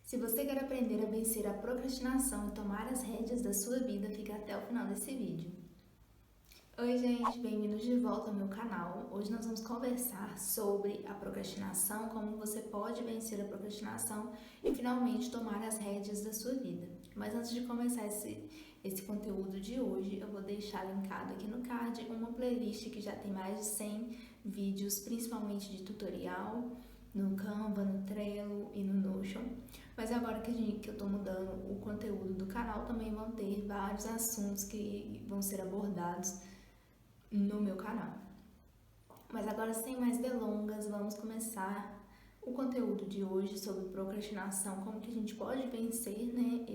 Se você quer aprender a vencer a procrastinação e tomar as rédeas da sua vida, fica até o final desse vídeo. Oi gente, bem-vindos de volta ao meu canal. Hoje nós vamos conversar sobre a procrastinação, como você pode vencer a procrastinação e finalmente tomar as rédeas da sua vida. Mas antes de começar esse conteúdo de hoje, eu vou deixar linkado aqui no card uma playlist que já tem mais de 100 vídeos, principalmente de tutorial, no Canva, no Trello e no Notion. Mas agora que eu tô mudando o conteúdo do canal, também vão ter vários assuntos que vão ser abordados no meu canal. Mas agora, sem mais delongas, vamos começar o conteúdo de hoje sobre procrastinação, como que a gente pode vencer, né,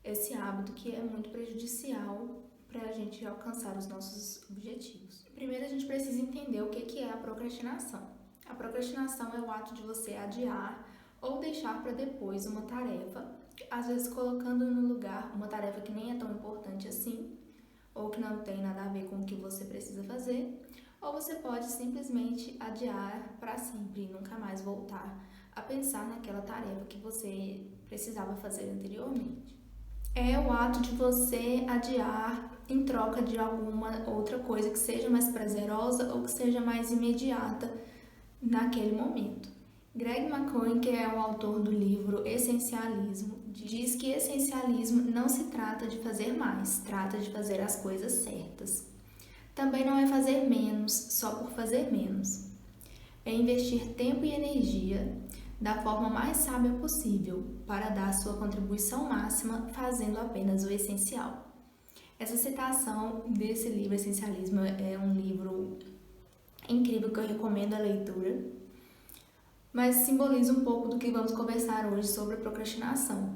esse hábito que é muito prejudicial para a gente alcançar os nossos objetivos. Primeiro, a gente precisa entender o que é a procrastinação. A procrastinação é o ato de você adiar ou deixar para depois uma tarefa, às vezes colocando no lugar uma tarefa que nem é tão importante assim, ou que não tem nada a ver com o que você precisa fazer, ou você pode simplesmente adiar para sempre e nunca mais voltar a pensar naquela tarefa que você precisava fazer anteriormente. É o ato de você adiar em troca de alguma outra coisa que seja mais prazerosa ou que seja mais imediata naquele momento. Greg McKeown, que é o autor do livro Essencialismo, diz que essencialismo não se trata de fazer mais, trata de fazer as coisas certas. Também não é fazer menos só por fazer menos. É investir tempo e energia da forma mais sábia possível para dar sua contribuição máxima fazendo apenas o essencial. Essa citação desse livro Essencialismo é um livro incrível que eu recomendo a leitura, mas simboliza um pouco do que vamos conversar hoje sobre a procrastinação,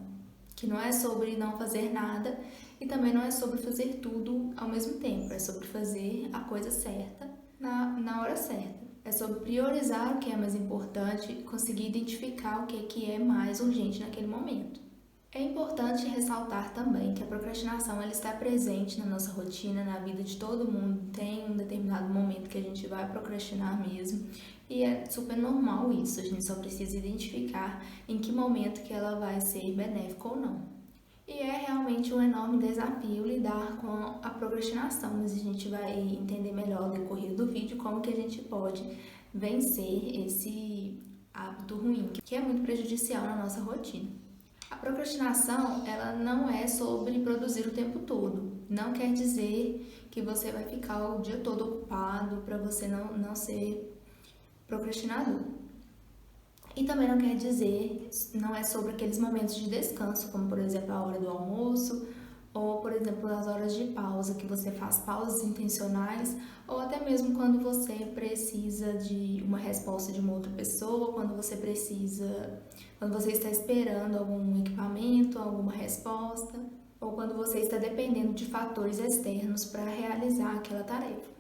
que não é sobre não fazer nada e também não é sobre fazer tudo ao mesmo tempo, é sobre fazer a coisa certa na hora certa. É sobre priorizar o que é mais importante e conseguir identificar o que é mais urgente naquele momento. É importante ressaltar também que a procrastinação ela está presente na nossa rotina, na vida de todo mundo. Tem um determinado momento que a gente vai procrastinar mesmo e é super normal isso. A gente só precisa identificar em que momento que ela vai ser benéfica ou não. E é realmente um enorme desafio lidar com a procrastinação, mas a gente vai entender melhor no decorrer do vídeo como que a gente pode vencer esse hábito ruim, que é muito prejudicial na nossa rotina. A procrastinação, ela não é sobre produzir o tempo todo. Não quer dizer que você vai ficar o dia todo ocupado para você não ser procrastinador. E também não quer dizer, não é sobre aqueles momentos de descanso, como por exemplo a hora do almoço, ou por exemplo as horas de pausa, que você faz pausas intencionais, ou até mesmo quando você precisa de uma resposta de uma outra pessoa, quando você está esperando algum equipamento, alguma resposta, ou quando você está dependendo de fatores externos para realizar aquela tarefa.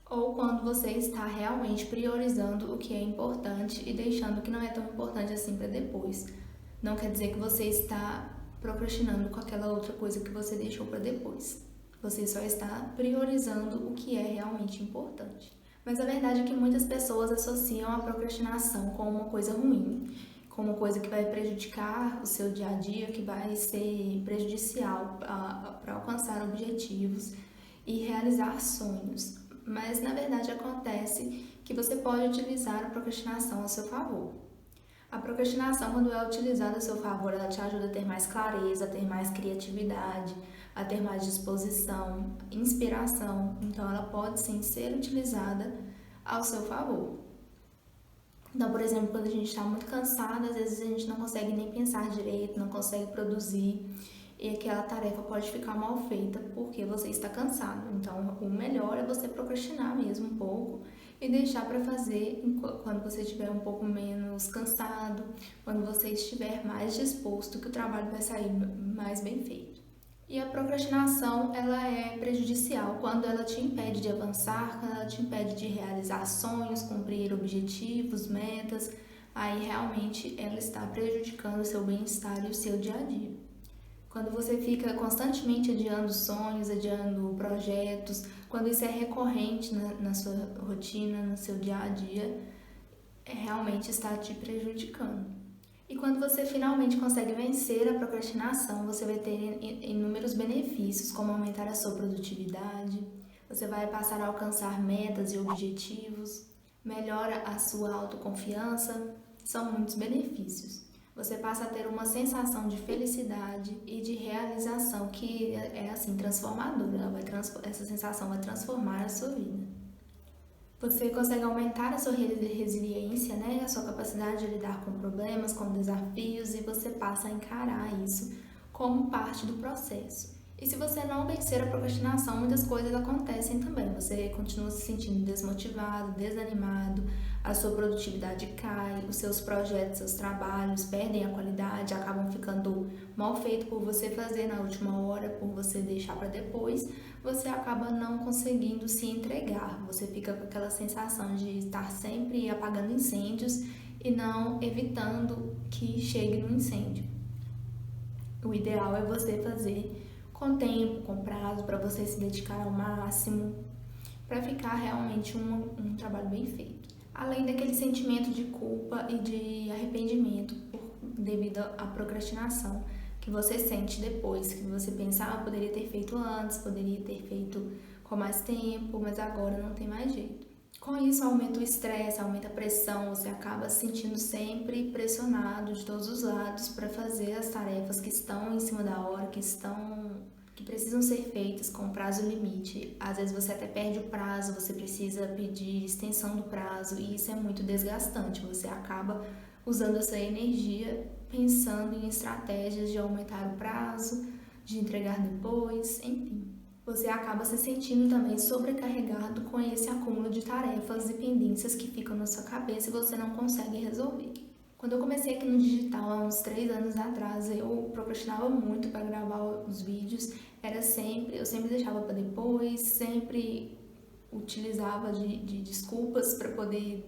Ou quando você está realmente priorizando o que é importante e deixando o que não é tão importante assim para depois. Não quer dizer que você está procrastinando com aquela outra coisa que você deixou para depois. Você só está priorizando o que é realmente importante. Mas a verdade é que muitas pessoas associam a procrastinação com uma coisa ruim, com uma coisa que vai prejudicar o seu dia a dia, que vai ser prejudicial para alcançar objetivos e realizar sonhos. Mas na verdade acontece que você pode utilizar a procrastinação a seu favor. A procrastinação, quando é utilizada a seu favor, ela te ajuda a ter mais clareza, a ter mais criatividade, a ter mais disposição, inspiração. Então ela pode sim ser utilizada ao seu favor. Então, por exemplo, quando a gente está muito cansado, às vezes a gente não consegue nem pensar direito, não consegue produzir e aquela tarefa pode ficar mal feita porque você está cansado. Então, o melhor é você procrastinar mesmo um pouco e deixar para fazer quando você estiver um pouco menos cansado, quando você estiver mais disposto, que o trabalho vai sair mais bem feito. E a procrastinação, ela é prejudicial quando ela te impede de avançar, quando ela te impede de realizar sonhos, cumprir objetivos, metas, aí realmente ela está prejudicando o seu bem-estar e o seu dia a dia. Quando você fica constantemente adiando sonhos, adiando projetos, quando isso é recorrente na sua rotina, no seu dia a dia, realmente está te prejudicando. E quando você finalmente consegue vencer a procrastinação, você vai ter inúmeros benefícios, como aumentar a sua produtividade, você vai passar a alcançar metas e objetivos, melhora a sua autoconfiança, são muitos benefícios. Você passa a ter uma sensação de felicidade e de realização que é assim transformadora, essa sensação vai transformar a sua vida. Você consegue aumentar a sua resiliência, né? A sua capacidade de lidar com problemas, com desafios, e você passa a encarar isso como parte do processo. E se você não vencer a procrastinação, muitas coisas acontecem também. Você continua se sentindo desmotivado, desanimado, a sua produtividade cai, os seus projetos, seus trabalhos perdem a qualidade, acabam ficando mal feitos por você fazer na última hora, por você deixar para depois, você acaba não conseguindo se entregar. Você fica com aquela sensação de estar sempre apagando incêndios e não evitando que chegue no incêndio. O ideal é você fazer com tempo, com prazo, para você se dedicar ao máximo, para ficar realmente um trabalho bem feito. Além daquele sentimento de culpa e de arrependimento devido à procrastinação que você sente depois, que você pensa, poderia ter feito antes, poderia ter feito com mais tempo, mas agora não tem mais jeito. Com isso aumenta o estresse, aumenta a pressão, você acaba se sentindo sempre pressionado de todos os lados para fazer as tarefas que estão em cima da hora, que precisam ser feitas com prazo limite. Às vezes você até perde o prazo, você precisa pedir extensão do prazo e isso é muito desgastante. Você acaba usando essa energia pensando em estratégias de aumentar o prazo, de entregar depois, enfim. Você acaba se sentindo também sobrecarregado com esse acúmulo de tarefas e pendências que ficam na sua cabeça e você não consegue resolver. Quando eu comecei aqui no digital, há uns 3 anos atrás, eu procrastinava muito para gravar os vídeos. Eu sempre deixava para depois, sempre utilizava de desculpas para poder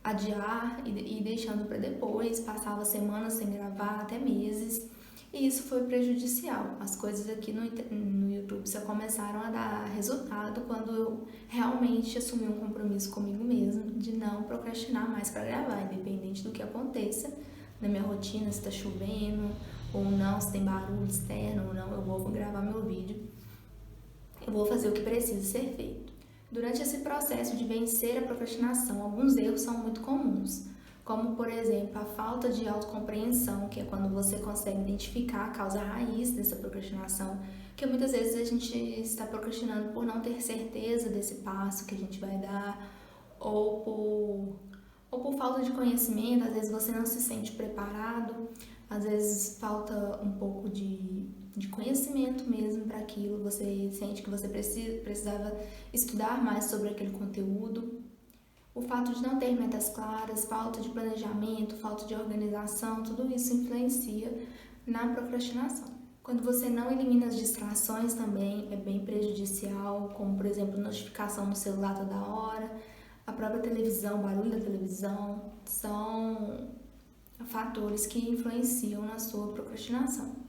adiar e ir deixando para depois, passava semanas sem gravar, até meses. E isso foi prejudicial. As coisas aqui no YouTube só começaram a dar resultado quando eu realmente assumi um compromisso comigo mesma de não procrastinar mais para gravar, independente do que aconteça na minha rotina, se está chovendo ou não, se tem barulho externo ou não, eu vou gravar meu vídeo. Eu vou fazer o que precisa ser feito. Durante esse processo de vencer a procrastinação, alguns erros são muito comuns, como, por exemplo, a falta de autocompreensão, que é quando você consegue identificar a causa raiz dessa procrastinação, que muitas vezes a gente está procrastinando por não ter certeza desse passo que a gente vai dar, ou por falta de conhecimento. Às vezes você não se sente preparado, às vezes falta um pouco de conhecimento mesmo para aquilo, você sente que você precisava estudar mais sobre aquele conteúdo. O fato de não ter metas claras, falta de planejamento, falta de organização, tudo isso influencia na procrastinação. Quando você não elimina as distrações também é bem prejudicial, como por exemplo notificação no celular toda hora, a própria televisão, o barulho da televisão, são fatores que influenciam na sua procrastinação.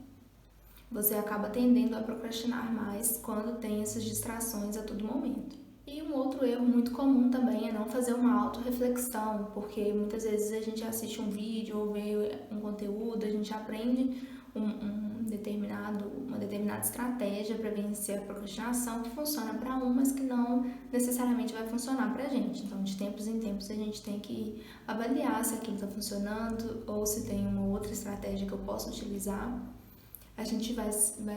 Você acaba tendendo a procrastinar mais quando tem essas distrações a todo momento. E um outro erro muito comum também é não fazer uma autorreflexão, porque muitas vezes a gente assiste um vídeo ou vê um conteúdo, a gente aprende uma determinada estratégia para vencer a procrastinação que funciona para um, mas que não necessariamente vai funcionar para a gente. Então, de tempos em tempos, a gente tem que avaliar se aquilo está funcionando ou se tem uma outra estratégia que eu posso utilizar. A gente vai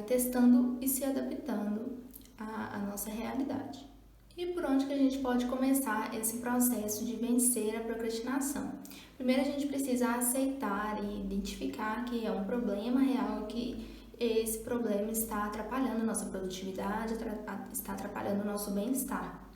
testando e se adaptando à nossa realidade. E por onde que a gente pode começar esse processo de vencer a procrastinação? Primeiro a gente precisa aceitar e identificar que é um problema real, que esse problema está atrapalhando a nossa produtividade, está atrapalhando o nosso bem-estar.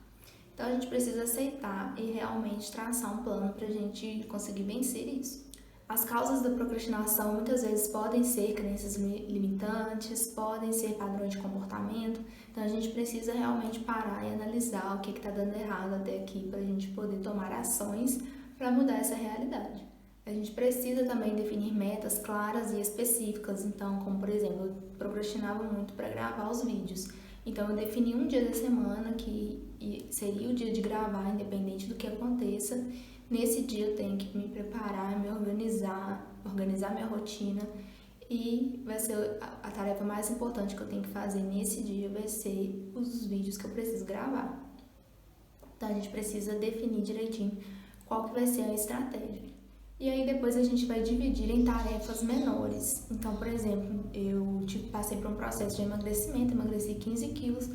Então a gente precisa aceitar e realmente traçar um plano para a gente conseguir vencer isso. As causas da procrastinação muitas vezes podem ser crenças limitantes, podem ser padrões de comportamento, então a gente precisa realmente parar e analisar o que está dando errado até aqui para a gente poder tomar ações para mudar essa realidade. A gente precisa também definir metas claras e específicas, então, como por exemplo, eu procrastinava muito para gravar os vídeos, então eu defini um dia da semana que seria o dia de gravar, independente do que aconteça. Nesse dia eu tenho que me preparar, me organizar organizar minha rotina, e vai ser a tarefa mais importante que eu tenho que fazer nesse dia vai ser os vídeos que eu preciso gravar. Então a gente precisa definir direitinho qual que vai ser a estratégia. E aí depois a gente vai dividir em tarefas menores. Então, por exemplo, eu passei por um processo de emagrecimento, emagreci 15 quilos,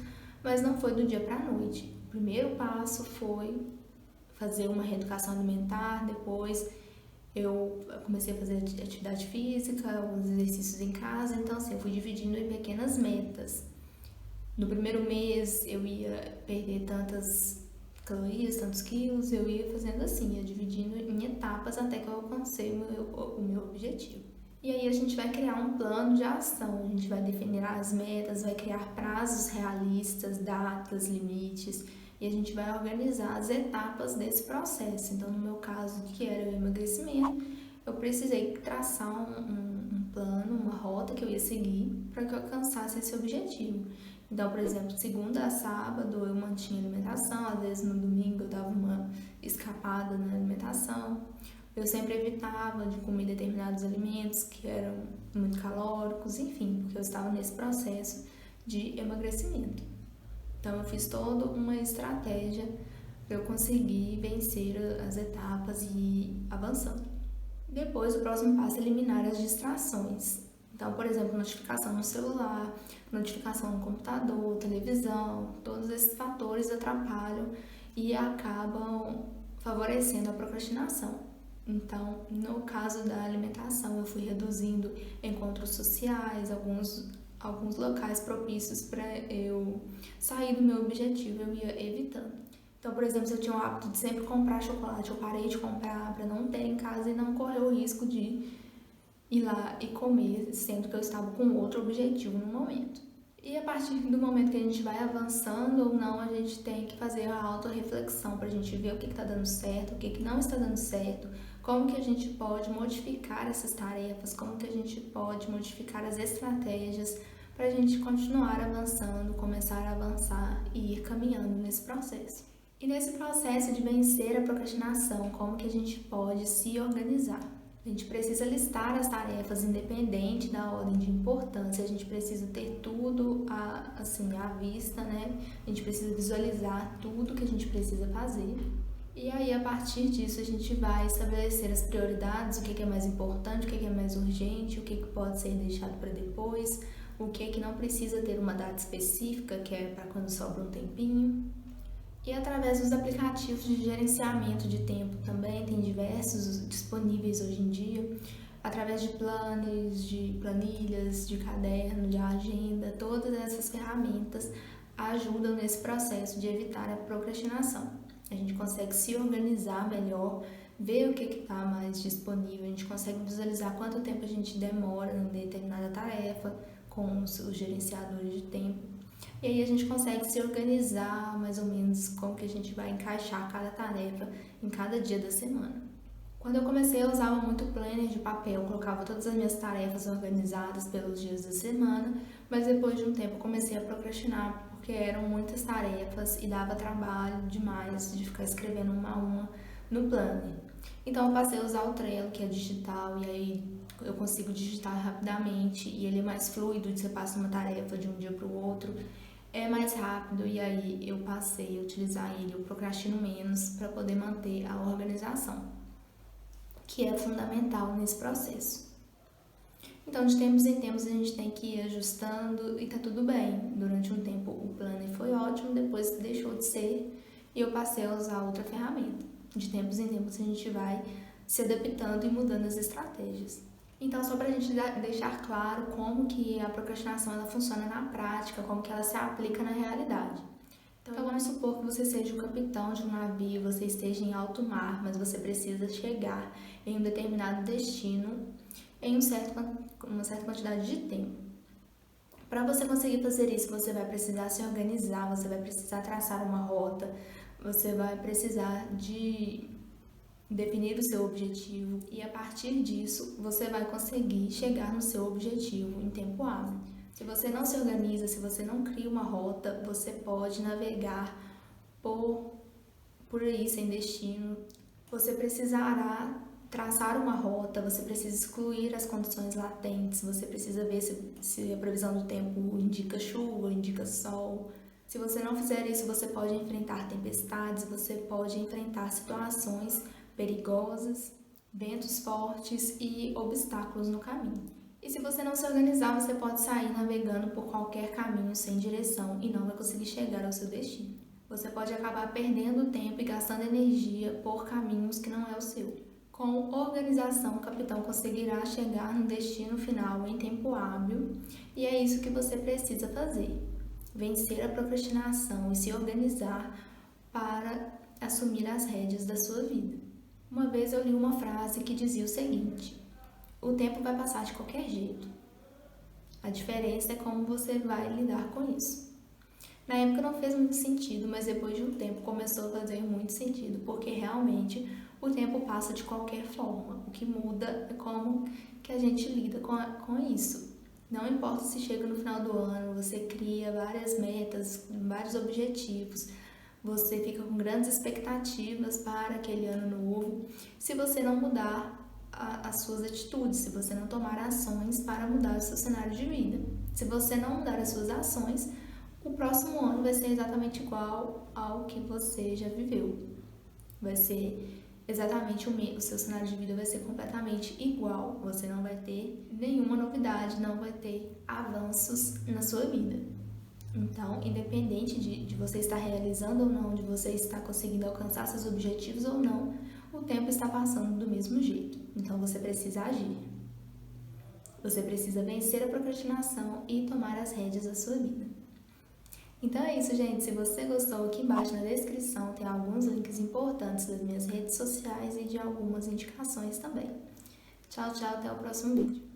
mas não foi do dia para a noite. O primeiro passo foi fazer uma reeducação alimentar, depois eu comecei a fazer atividade física, alguns exercícios em casa, então assim, eu fui dividindo em pequenas metas. No primeiro mês eu ia perder tantas calorias, tantos quilos, eu ia fazendo assim, ia dividindo em etapas até que eu alcancei o meu objetivo. E aí a gente vai criar um plano de ação, a gente vai definir as metas, vai criar prazos realistas, datas, limites, e a gente vai organizar as etapas desse processo. Então, no meu caso, que era o emagrecimento, eu precisei traçar um plano, uma rota que eu ia seguir para que eu alcançasse esse objetivo. Então, por exemplo, de segunda a sábado eu mantinha alimentação, às vezes no domingo eu dava uma escapada na alimentação. Eu sempre evitava de comer determinados alimentos que eram muito calóricos, enfim, porque eu estava nesse processo de emagrecimento. Então, eu fiz toda uma estratégia para eu conseguir vencer as etapas e ir avançando. Depois, o próximo passo é eliminar as distrações. Então, por exemplo, notificação no celular, notificação no computador, televisão, todos esses fatores atrapalham e acabam favorecendo a procrastinação. Então, no caso da alimentação, eu fui reduzindo encontros sociais, alguns locais propícios para eu sair do meu objetivo, eu ia evitando. Então, por exemplo, se eu tinha o hábito de sempre comprar chocolate, eu parei de comprar para não ter em casa e não correr o risco de ir lá e comer, sendo que eu estava com outro objetivo no momento. E a partir do momento que a gente vai avançando ou não, a gente tem que fazer a autorreflexão para a gente ver o que está dando certo, o que não está dando certo, como que a gente pode modificar essas tarefas, como que a gente pode modificar as estratégias para a gente continuar avançando, começar a avançar e ir caminhando nesse processo. E nesse processo de vencer a procrastinação, como que a gente pode se organizar? A gente precisa listar as tarefas independente da ordem de importância, a gente precisa ter tudo à vista, né? A gente precisa visualizar tudo que a gente precisa fazer. E aí, a partir disso, a gente vai estabelecer as prioridades, o que é mais importante, o que é mais urgente, o que pode ser deixado para depois, o que não precisa ter uma data específica, que é para quando sobra um tempinho. E através dos aplicativos de gerenciamento de tempo também, tem diversos disponíveis hoje em dia, através de planners, de planilhas, de caderno, de agenda, todas essas ferramentas ajudam nesse processo de evitar a procrastinação. A gente consegue se organizar melhor, ver o que está mais disponível, a gente consegue visualizar quanto tempo a gente demora em determinada tarefa com os gerenciadores de tempo. E aí a gente consegue se organizar mais ou menos como que a gente vai encaixar cada tarefa em cada dia da semana. Quando eu comecei, eu usava muito planner de papel, colocava todas as minhas tarefas organizadas pelos dias da semana, mas depois de um tempo eu comecei a procrastinar, porque eram muitas tarefas e dava trabalho demais de ficar escrevendo uma a uma no planner. Então eu passei a usar o Trello, que é digital, e aí eu consigo digitar rapidamente e ele é mais fluido, você passa uma tarefa de um dia para o outro, é mais rápido, e aí eu passei a utilizar ele, eu procrastino menos para poder manter a organização, que é fundamental nesse processo. Então, de tempos em tempos, a gente tem que ir ajustando e tá tudo bem. Durante um tempo o planner foi ótimo, depois deixou de ser e eu passei a usar outra ferramenta. De tempos em tempos a gente vai se adaptando e mudando as estratégias. Então, só para a gente deixar claro como que a procrastinação ela funciona na prática, como que ela se aplica na realidade. Então, vamos supor que você seja o capitão de um navio, você esteja em alto mar, mas você precisa chegar em um determinado destino em uma certa quantidade de tempo. Para você conseguir fazer isso, você vai precisar se organizar, você vai precisar traçar uma rota, você vai precisar de definir o seu objetivo e a partir disso você vai conseguir chegar no seu objetivo em tempo hábil. Se você não se organiza, se você não cria uma rota, você pode navegar por aí sem destino. Você precisará traçar uma rota, você precisa excluir as condições latentes, você precisa ver se a previsão do tempo indica chuva, indica sol. Se você não fizer isso, você pode enfrentar tempestades, você pode enfrentar situações perigosas, ventos fortes e obstáculos no caminho. E se você não se organizar, você pode sair navegando por qualquer caminho sem direção e não vai conseguir chegar ao seu destino. Você pode acabar perdendo tempo e gastando energia por caminhos que não é o seu. Com organização, o capitão conseguirá chegar no destino final em tempo hábil, e é isso que você precisa fazer. Vencer a procrastinação e se organizar para assumir as rédeas da sua vida. Uma vez eu li uma frase que dizia o seguinte: o tempo vai passar de qualquer jeito. A diferença é como você vai lidar com isso. Na época não fez muito sentido, mas depois de um tempo começou a fazer muito sentido, porque realmente o tempo passa de qualquer forma. O que muda é como que a gente lida com isso. Não importa se chega no final do ano, você cria várias metas, vários objetivos, você fica com grandes expectativas para aquele ano novo. Se você não mudar as suas atitudes, se você não tomar ações para mudar o seu cenário de vida, se você não mudar as suas ações, o próximo ano vai ser exatamente igual ao que você já viveu. Vai ser exatamente o seu cenário de vida vai ser completamente igual. Você não vai ter nenhuma novidade, não vai ter avanços na sua vida. Então, independente de você estar realizando ou não, de você estar conseguindo alcançar seus objetivos ou não, o tempo está passando do mesmo jeito. Então, você precisa agir. Você precisa vencer a procrastinação e tomar as rédeas da sua vida. Então é isso, gente. Se você gostou, aqui embaixo na descrição tem alguns links importantes das minhas redes sociais e de algumas indicações também. Tchau, tchau, até o próximo vídeo.